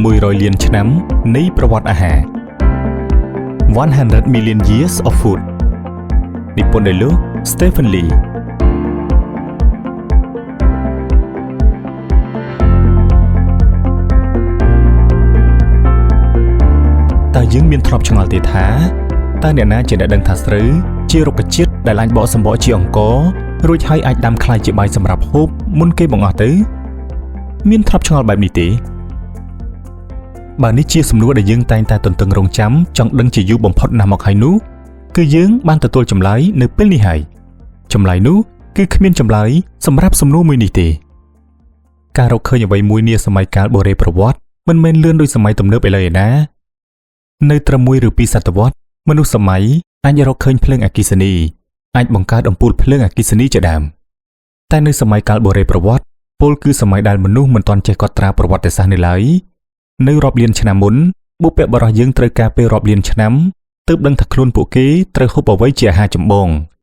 100 លានឆ្នាំនៃប្រវត្តិអាហារ100 million years of food និពន្ធដោយលោក Stephen Lee តើយើងមានធ្លាប់ឆ្ងល់ទេថាតើអ្នកណាជាអ្នកដឹងថាស្រូវជារុក្ខជាតិដែលអាចបកសម្បកជាអង្កររួចហើយអាចដាំខ្លាយជាបាយសម្រាប់ហូបមុនគេបង្អស់ទៅមានធ្លាប់ឆ្ងល់បែបនេះទេបើនេះជាសំណួរដែលយើងតែងតែទន្ទឹងរង់ចាំចង់ដឹងជាយូរបំផុតណាស់មកហើយនោះគឺយើងបានទទួលចម្លើយនៅពេលនេះហើយចម្លើយនោះគឺគ្មានចម្លើយសម្រាប់សំណួរមួយនេះទេការរកឃើញអ្វីមួយនាសម័យកាលបុរេប្រវត្តិមិនមែនលឿនដូចសម័យទំនើបឥឡូវឯណានៅត្រឹម1 ឬ 2 សតវត្សមនុស្សសម័យអាចរកឃើញភ្លើងអគ្គិសនីអាចបង្កើតអំពូលភ្លើងអគ្គិសនីជាដើមតែនៅសម័យកាលបុរេប្រវត្តិពលគឺសម័យដែលមនុស្សមិនទាន់ចេះកត់ត្រាប្រវត្តិសាស្ត្រនៅឡើយនៅរាប់លានឆ្នាំមុនបុព្វបុរសយើងត្រូវការពេលរាប់លានឆ្នាំទើបដឹងថាខ្លួនពួកគេត្រូវហូបអ្វីជាអាហារចម្បង